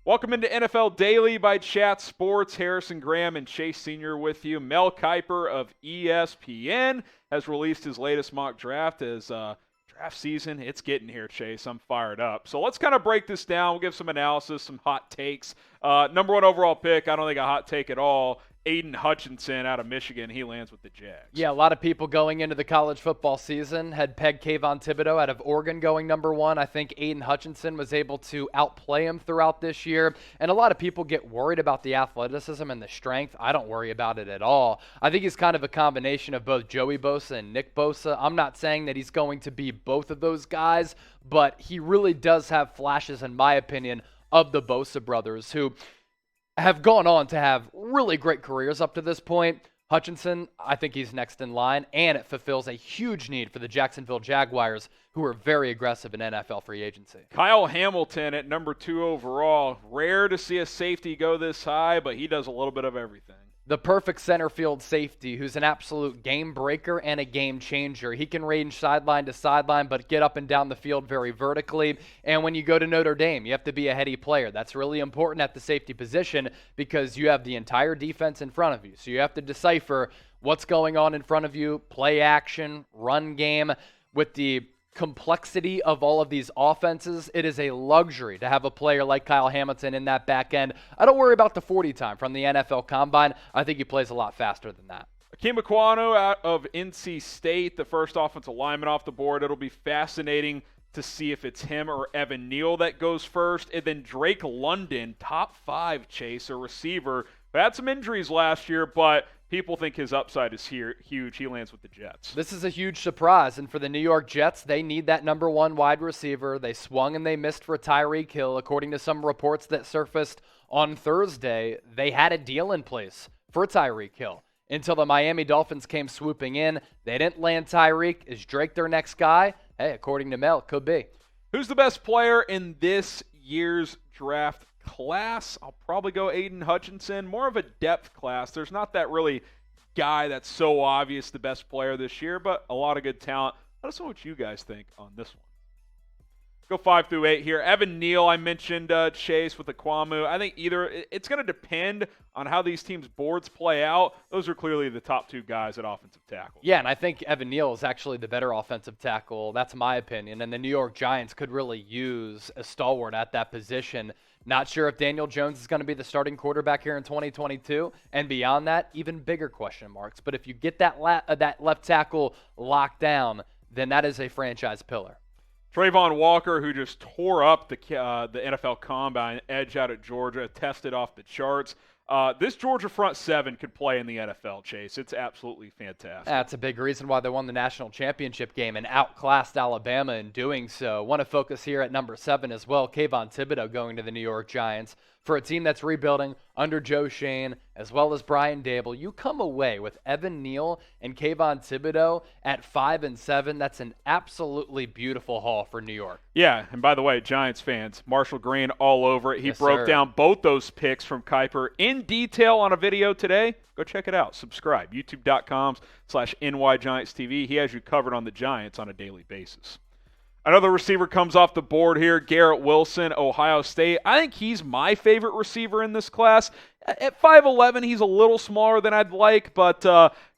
Welcome into NFL Daily by Chat Sports. Harrison Graham and Chase Sr. with you. Mel Kiper of ESPN has released his latest mock draft as draft season. It's getting here, Chase. I'm fired up. So let's kind of break this down. We'll give some analysis, some hot takes. Number one overall pick, I don't think a hot take at all. Aidan Hutchinson out of Michigan. He lands with the Jags. Yeah, a lot of people going into the college football season had pegged Kayvon Thibbodeaux out of Oregon going number one. I think Aidan Hutchinson was able to outplay him throughout this year. And a lot of people get worried about the athleticism and the strength. I don't worry about it at all. I think he's kind of a combination of both Joey Bosa and Nick Bosa. I'm not saying that he's going to be both of those guys, but he really does have flashes, in my opinion, of the Bosa brothers, who have gone on to have really great careers up to this point. Hutchinson, I think he's next in line, and it fulfills a huge need for the Jacksonville Jaguars, who are very aggressive in NFL free agency. Kyle Hamilton at number 2 overall. Rare to see a safety go this high, but he does a little bit of everything. The perfect center field safety who's an absolute game breaker and a game changer. He can range sideline to sideline, but get up and down the field very vertically. And when you go to Notre Dame, you have to be a heady player. That's really important at the safety position because you have the entire defense in front of you. So you have to decipher what's going on in front of you, play action, run game. With the complexity of all of these offenses, it is a luxury to have a player like Kyle Hamilton in that back end. I don't worry about the 40 time from the NFL Combine. I think he plays a lot faster than that. Ikem Ekwonu out of NC State, the first offensive lineman off the board. It'll be fascinating to see if it's him or Evan Neal that goes first. And then Drake London, top 5 Chase, a receiver. Had some injuries last year, but people think his upside is huge. He lands with the Jets. This is a huge surprise, and for the New York Jets, they need that number 1 wide receiver. They swung and they missed for Tyreek Hill. According to some reports that surfaced on Thursday, they had a deal in place for Tyreek Hill until the Miami Dolphins came swooping in. They didn't land Tyreek. Is Drake their next guy? Hey, according to Mel, could be. Who's the best player in this year's draft class? I'll probably go Aidan Hutchinson. More of a depth class. There's not that really guy that's so obvious the best player this year, but a lot of good talent. Let us know what you guys think on this one. Go 5 through 8 here. Evan Neal, I mentioned Chase with Ekwonu. I think it's going to depend on how these teams' boards play out. Those are clearly the top 2 guys at offensive tackle. Yeah, and I think Evan Neal is actually the better offensive tackle. That's my opinion. And the New York Giants could really use a stalwart at that position. Not sure if Daniel Jones is going to be the starting quarterback here in 2022. And beyond that, even bigger question marks. But if you get that left tackle locked down, then that is a franchise pillar. Travon Walker, who just tore up the NFL Combine, edge out at Georgia, tested off the charts. This Georgia front 7 could play in the NFL, Chase. It's absolutely fantastic. That's a big reason why they won the national championship game and outclassed Alabama in doing so. Want to focus here at number 7 as well. Kayvon Thibbodeaux going to the New York Giants. For a team that's rebuilding under Joe Shane as well as Brian Dable, you come away with Evan Neal and Kayvon Thibbodeaux at 5 and 7. That's an absolutely beautiful haul for New York. Yeah, and by the way, Giants fans, Marshall Green all over it. He Yes, broke sir. down both those picks from Kiper in detail on a video today. Go check it out. Subscribe. YouTube.com/NYGiantsTV. He has you covered on the Giants on a daily basis. Another receiver comes off the board here, Garrett Wilson, Ohio State. I think he's my favorite receiver in this class. At 5'11", he's a little smaller than I'd like, but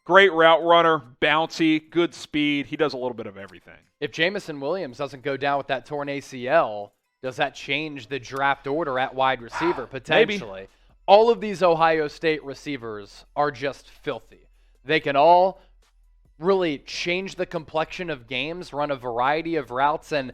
great route runner, bouncy, good speed. He does a little bit of everything. If Jamison Williams doesn't go down with that torn ACL, does that change the draft order at wide receiver? Potentially. Maybe. All of these Ohio State receivers are just filthy. They can all really change the complexion of games, run a variety of routes, and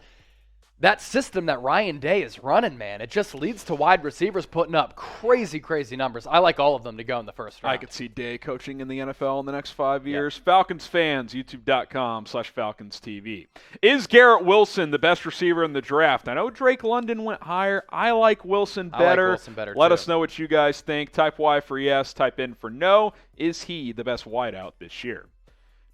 that system that Ryan Day is running, man, it just leads to wide receivers putting up crazy, crazy numbers. I like all of them to go in the first round. I could see Day coaching in the NFL in the next 5 years. Yep. Falcons fans, youtube.com/FalconsTV. Is Garrett Wilson the best receiver in the draft? I know Drake London went higher. I like Wilson better. I like Wilson better, Let too. us know what you guys think. Type Y for yes, type N for no. Is he the best wideout this year?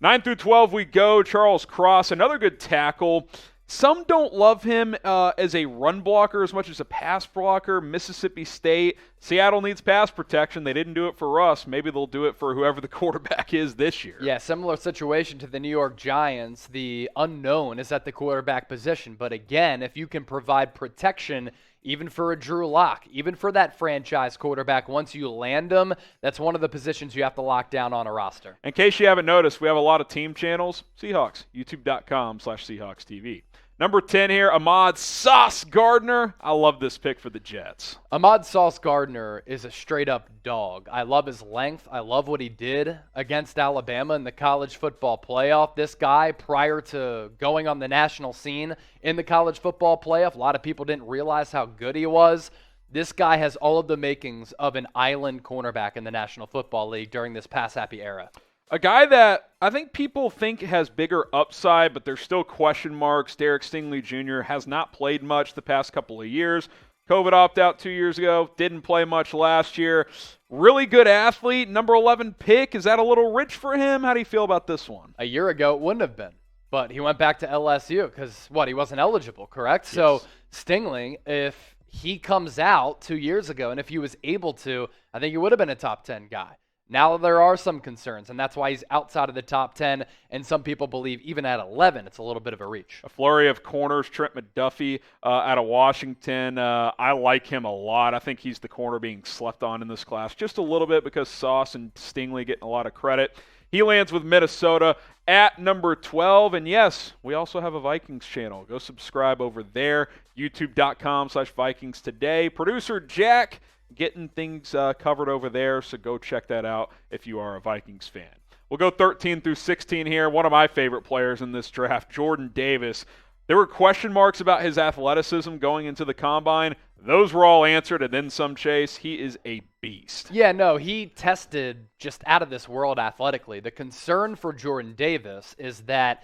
9 through 12 we go. Charles Cross, another good tackle. Some don't love him as a run blocker as much as a pass blocker. Mississippi State. Seattle needs pass protection. They didn't do it for us. Maybe they'll do it for whoever the quarterback is this year. Yeah, similar situation to the New York Giants. The unknown is at the quarterback position. But again, if you can provide protection even for a Drew Lock, even for that franchise quarterback. Once you land them, that's one of the positions you have to lock down on a roster. In case you haven't noticed, we have a lot of team channels. Seahawks, youtube.com/Seahawks TV. Number 10 here, Ahmad Sauce Gardner. I love this pick for the Jets. Ahmad Sauce Gardner is a straight-up dog. I love his length. I love what he did against Alabama in the college football playoff. This guy, prior to going on the national scene in the college football playoff, a lot of people didn't realize how good he was. This guy has all of the makings of an island cornerback in the National Football League during this pass-happy era. A guy that I think people think has bigger upside, but there's still question marks. Derek Stingley Jr. has not played much the past couple of years. COVID opt-out 2 years ago. Didn't play much last year. Really good athlete. Number 11 pick. Is that a little rich for him? How do you feel about this one? A year ago, it wouldn't have been. But he went back to LSU because, he wasn't eligible, correct? Yes. So Stingley, if he comes out 2 years ago, and if he was able to, I think he would have been a top 10 guy. Now there are some concerns, and that's why he's outside of the top 10, and some people believe even at 11 it's a little bit of a reach. A flurry of corners, Trent McDuffie out of Washington. I like him a lot. I think he's the corner being slept on in this class just a little bit because Sauce and Stingley getting a lot of credit. He lands with Minnesota at number 12. And yes, we also have a Vikings channel. Go subscribe over there, youtube.com/Vikings today. Producer Jack getting things covered over there, so go check that out if you are a Vikings fan. We'll go 13 through 16 here. One of my favorite players in this draft, Jordan Davis. There were question marks about his athleticism going into the combine. Those were all answered, and then some, Chase. He is a beast. Yeah, no, he tested just out of this world athletically. The concern for Jordan Davis is that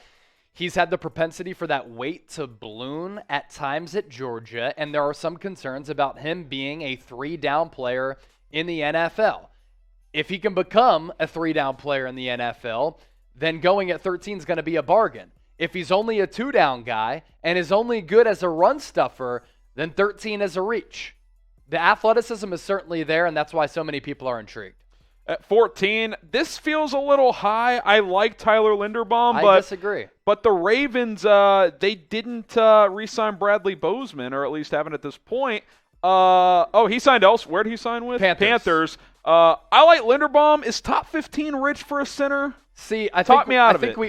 he's had the propensity for that weight to balloon at times at Georgia, and there are some concerns about him being a three-down player in the NFL. If he can become a three-down player in the NFL, then going at 13 is going to be a bargain. If he's only a two-down guy and is only good as a run stuffer, then 13 is a reach. The athleticism is certainly there, and that's why so many people are intrigued. At 14, this feels a little high. I like Tyler Linderbaum, I disagree. But the Ravens, they didn't re-sign Bradley Bozeman, or at least haven't at this point. He signed elsewhere. Where did he sign with? Panthers. I like Linderbaum. Is top 15 rich for a center? See, I think we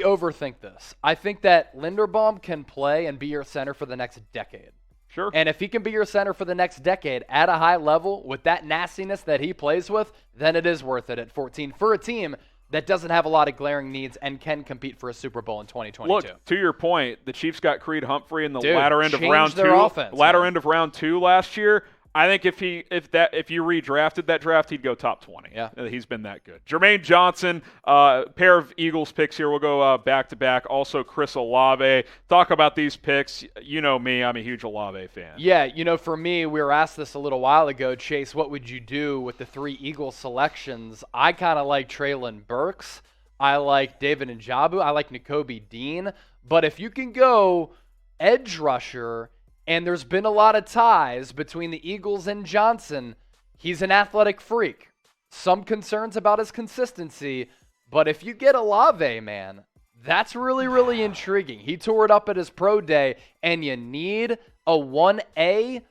overthink this. I think that Linderbaum can play and be your center for the next decade. Sure. And if he can be your center for the next decade at a high level with that nastiness that he plays with, then it is worth it at 14 for a team that doesn't have a lot of glaring needs and can compete for a Super Bowl in 2022. Look, to your point, the Chiefs got Creed Humphrey in the Dude, latter end of round two. End of round two last year. I think if you redrafted that draft, he'd go top 20. Yeah. He's been that good. Jermaine Johnson, pair of Eagles picks here. We'll go back to back. Also, Chris Olave. Talk about these picks. You know me. I'm a huge Olave fan. Yeah, for me, we were asked this a little while ago, Chase, what would you do with the three Eagles selections? I kind of like Treylon Burks. I like David Njoku. I like Nakobe Dean. But if you can go edge rusher, and there's been a lot of ties between the Eagles and Johnson, he's an athletic freak. Some concerns about his consistency, but if you get Olave, man, that's really, really intriguing. He tore it up at his pro day, and you need a 1A,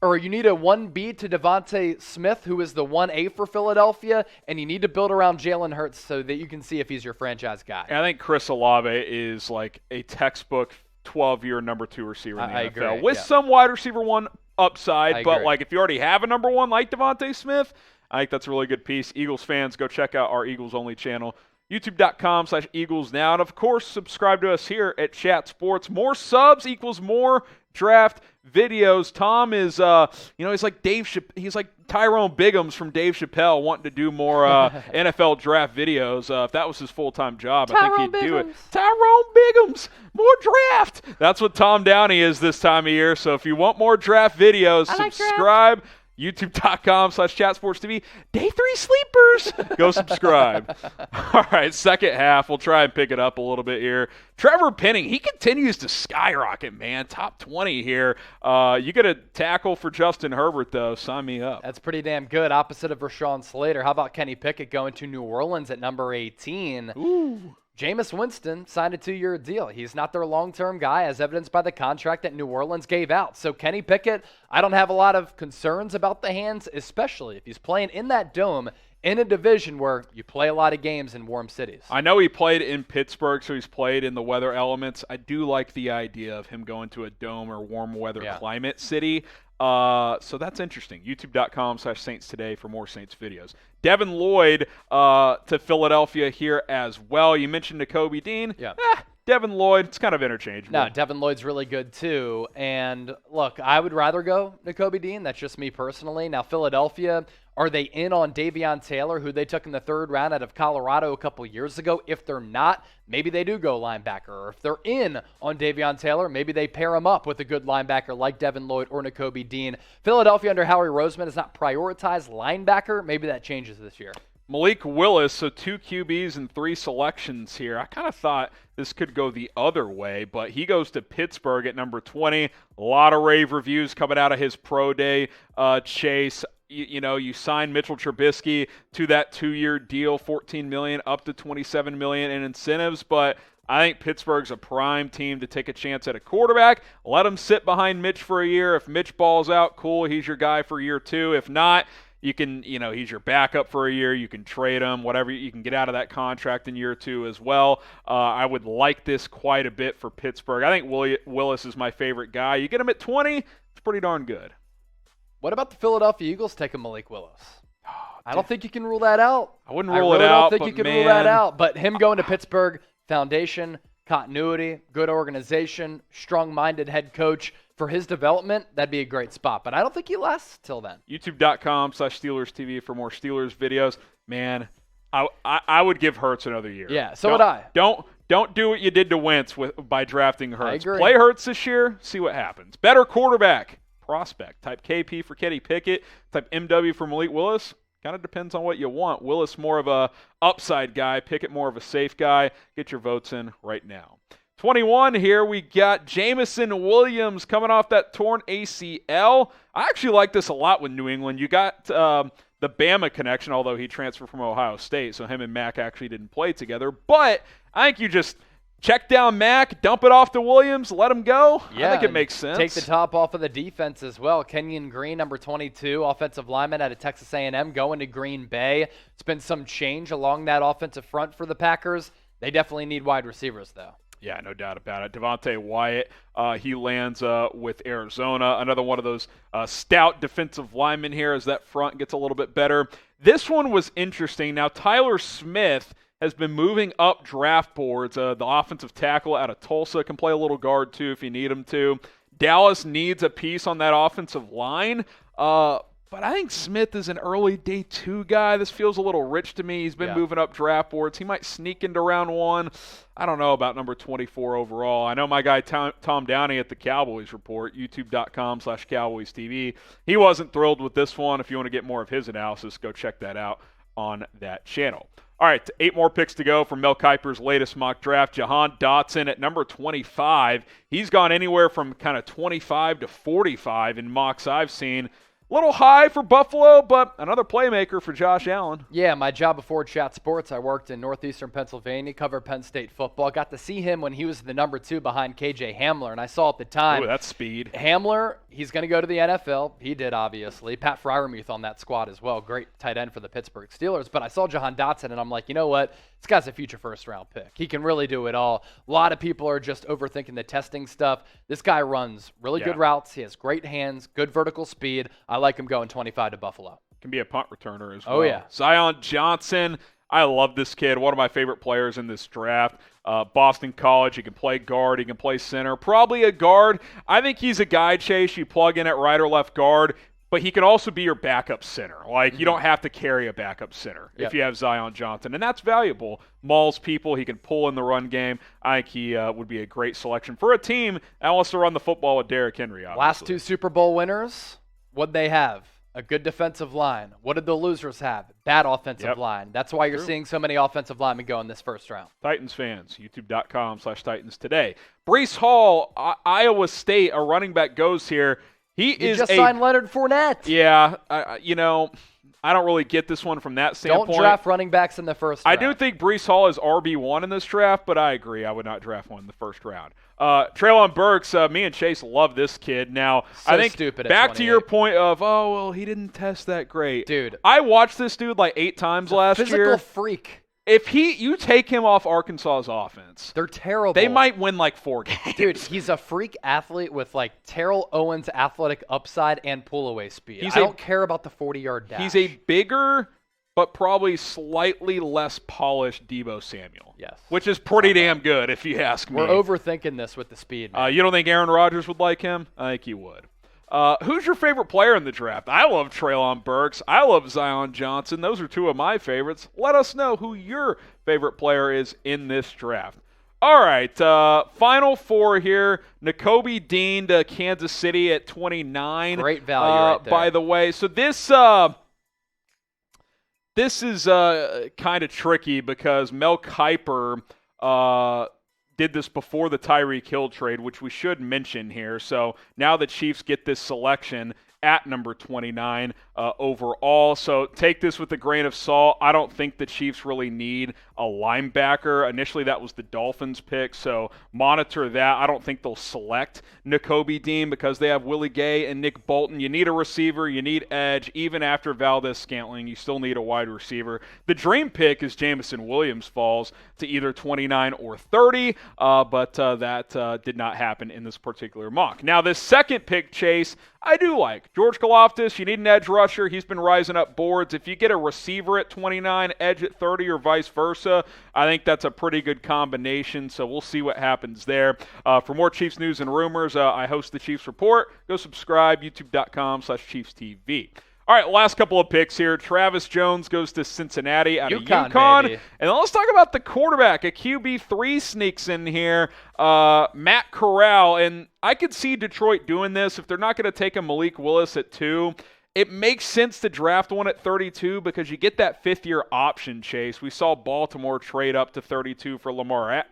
or you need a 1B to Devontae Smith, who is the 1A for Philadelphia, and you need to build around Jalen Hurts so that you can see if he's your franchise guy. I think Chris Olave is like a textbook 12-year number 2 receiver in the NFL agree, with some wide receiver 1 upside. But agree. If you already have a number 1 like Devontae Smith, I think that's a really good piece. Eagles fans, go check out our Eagles only channel, youtube.com/Eagles now. And of course, subscribe to us here at Chat Sports. More subs equals more draft videos. Tom is, he's like he's like Tyrone Biggums from Dave Chappelle, wanting to do more NFL draft videos. If that was his full-time job, I think he'd do it. Tyrone Biggums, more draft. That's what Tom Downey is this time of year. So if you want more draft videos, subscribe. youtube.com/chatsportstv. Day 3 sleepers. Go subscribe. All right, second half. We'll try and pick it up a little bit here. Trevor Penning, he continues to skyrocket, man. Top 20 here. You get a tackle for Justin Herbert, though. Sign me up. That's pretty damn good. Opposite of Rashawn Slater. How about Kenny Pickett going to New Orleans at number 18? Ooh. Jameis Winston signed a 2-year deal. He's not their long-term guy, as evidenced by the contract that New Orleans gave out. So Kenny Pickett, I don't have a lot of concerns about the hands, especially if he's playing in that dome in a division where you play a lot of games in warm cities. I know he played in Pittsburgh, so he's played in the weather elements. I do like the idea of him going to a dome or warm weather climate city. So that's interesting. YouTube.com/Saints today for more Saints videos. Devin Lloyd to Philadelphia here as well. You mentioned Nakobe Dean. Yeah. Devin Lloyd, it's kind of interchangeable. No, Devin Lloyd's really good too. And look, I would rather go Nakobe Dean. That's just me personally. Now, Philadelphia, are they in on Davion Taylor, who they took in the 3rd round out of Colorado a couple years ago? If they're not, maybe they do go linebacker. Or if they're in on Davion Taylor, maybe they pair him up with a good linebacker like Devin Lloyd or Nakobe Dean. Philadelphia under Howie Roseman has not prioritized linebacker. Maybe that changes this year. Malik Willis, so 2 QBs and 3 selections here. I kind of thought this could go the other way, but he goes to Pittsburgh at number 20. A lot of rave reviews coming out of his pro day. Chase, you sign Mitchell Trubisky to that 2-year deal, $14 million up to $27 million in incentives, but I think Pittsburgh's a prime team to take a chance at a quarterback. Let him sit behind Mitch for a year. If Mitch balls out, cool, he's your guy for year 2. If not, you can, he's your backup for a year. You can trade him, whatever. You can get out of that contract in year 2 as well. I would like this quite a bit for Pittsburgh. I think Willis is my favorite guy. You get him at 20, it's pretty darn good. What about the Philadelphia Eagles taking Malik Willis? I don't think you can rule that out. I wouldn't rule it out. I don't think you can rule that out. But him going to Pittsburgh, foundation, continuity, good organization, strong-minded head coach. For his development, that'd be a great spot. But I don't think he lasts till then. YouTube.com/Steelers TV for more Steelers videos. Man, I would give Hurts another year. Yeah, so would I. Don't do what you did to Wentz by drafting Hurts. I agree. Play Hurts this year, see what happens. Better quarterback prospect. Type KP for Kenny Pickett. Type MW for Malik Willis. Kind of depends on what you want. Willis more of a upside guy. Pickett more of a safe guy. Get your votes in right now. 21 here, we got Jameson Williams coming off that torn ACL. I actually like this a lot with New England. You got the Bama connection, although he transferred from Ohio State, so him and Mac actually didn't play together. But I think you just check down Mac, dump it off to Williams, let him go. Yeah, I think it makes sense. Take the top off of the defense as well. Kenyon Green, number 22, offensive lineman out of Texas A&M, going to Green Bay. It's been some change along that offensive front for the Packers. They definitely need wide receivers, though. Yeah, no doubt about it. Devontae Wyatt, he lands with Arizona. Another one of those stout defensive linemen here as that front gets a little bit better. This one was interesting. Now, Tyler Smith has been moving up draft boards. The offensive tackle out of Tulsa can play a little guard, too, if you need him to. Dallas needs a piece on that offensive line. But I think Smith is an early day 2 guy. This feels a little rich to me. He's been moving up draft boards. He might sneak into round 1. I don't know about number 24 overall. I know my guy Tom Downey at the Cowboys Report, youtube.com/Cowboys TV. He wasn't thrilled with this one. If you want to get more of his analysis, go check that out on that channel. All right, 8 more picks to go from Mel Kiper's latest mock draft. Jahan Dotson at number 25. He's gone anywhere from kind of 25 to 45 in mocks I've seen. A little high for Buffalo, but another playmaker for Josh Allen. Yeah, my job before Chat Sports, I worked in northeastern Pennsylvania, covered Penn State football. Got to see him when he was the number 2 behind KJ Hamler, and I saw at the time. Ooh, that's speed. Hamler, he's going to go to the NFL. He did, obviously. Pat Freiermuth on that squad as well. Great tight end for the Pittsburgh Steelers. But I saw Jahan Dotson, and I'm like, you know what? This guy's a future first-round pick. He can really do it all. A lot of people are just overthinking the testing stuff. This guy runs really good routes. He has great hands, good vertical speed. I like him going 25 to Buffalo. Can be a punt returner as well. Oh, yeah. Zion Johnson, I love this kid. One of my favorite players in this draft. Boston College, he can play guard, he can play center. Probably a guard. I think he's a guy, Chase, you plug in at right or left guard. But he can also be your backup center. Like, you don't have to carry a backup center if you have Zion Johnson. And that's valuable. Mauls people. He can pull in the run game. I think he would be a great selection for a team that wants to run the football with Derrick Henry, obviously. Last 2 Super Bowl winners, what'd they have? A good defensive line. What did the losers have? Bad offensive line. That's why you're seeing so many offensive linemen go in this first round. Titans fans, youtube.com/Titans today. Breece Hall, Iowa State, a running back goes here. He just signed Leonard Fournette. Yeah, I don't really get this one from that standpoint. Don't draft running backs in the first round. I do think Breece Hall is RB1 in this draft, but I agree. I would not draft one in the first round. Treylon Burks, me and Chase love this kid. Now, So I think stupid at back 28. to your point of, oh, well, he didn't test that great. Dude. I watched this dude like 8 times last Physical year. freak. If you take him off Arkansas's offense, They're terrible. they might win like 4 games. Dude, he's a freak athlete with like Terrell Owens' athletic upside and pull-away speed. I don't care about the 40-yard dash. He's a bigger but probably slightly less polished Deebo Samuel. Yes. Which is pretty damn good if you ask me. We're overthinking this with the speed. You don't think Aaron Rodgers would like him? I think he would. Who's your favorite player in the draft? I love Treylon Burks. I love Zion Johnson. Those are 2 of my favorites. Let us know who your favorite player is in this draft. All right, final 4 here. Nakobe Dean to Kansas City at 29. Great value right there. By the way, so this is kind of tricky because Mel Kiper did this before the Tyreek Hill trade, which we should mention here. So now the Chiefs get this selection at number 29 overall. So take this with a grain of salt. I don't think the Chiefs really need a linebacker. Initially, that was the Dolphins' pick, so monitor that. I don't think they'll select Nakobe Dean because they have Willie Gay and Nick Bolton. You need a receiver. You need edge. Even after Valdez-Scantling, you still need a wide receiver. The dream pick is Jameson Williams falls to either 29 or 30, but that did not happen in this particular mock. Now, this second pick, Chase, I do like. George Karlaftis, you need an edge rusher. He's been rising up boards. If you get a receiver at 29, edge at 30, or vice versa, I think that's a pretty good combination, so we'll see what happens there. For more Chiefs news and rumors, I host the Chiefs Report. Go subscribe, youtube.com/ChiefsTV. All right, last couple of picks here. Travis Jones goes to Cincinnati out of UConn. Baby. And then let's talk about the quarterback. A QB3 sneaks in here, Matt Corral. And I could see Detroit doing this. If they're not going to take a Malik Willis at 2, it makes sense to draft one at 32 because you get that 5th-year option, Chase. We saw Baltimore trade up to 32 for Lamar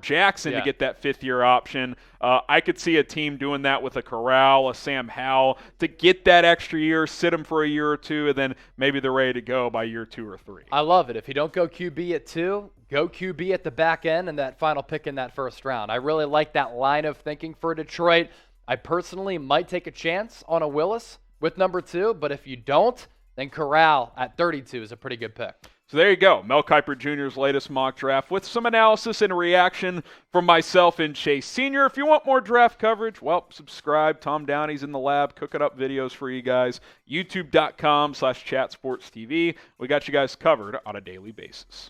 Jackson to get that 5th-year option. I could see a team doing that with a Corral, a Sam Howell, to get that extra year, sit them for a year or 2, and then maybe they're ready to go by year 2 or 3. I love it. If you don't go QB at 2, go QB at the back end and that final pick in that first round. I really like that line of thinking for Detroit. I personally might take a chance on a Willis with number 2, but if you don't, then Corral at 32 is a pretty good pick. So there you go, Mel Kiper Jr.'s latest mock draft with some analysis and reaction from myself and Chase Sr. If you want more draft coverage, well, subscribe. Tom Downey's in the lab cooking up videos for you guys. YouTube.com/ChatSportsTV. We got you guys covered on a daily basis.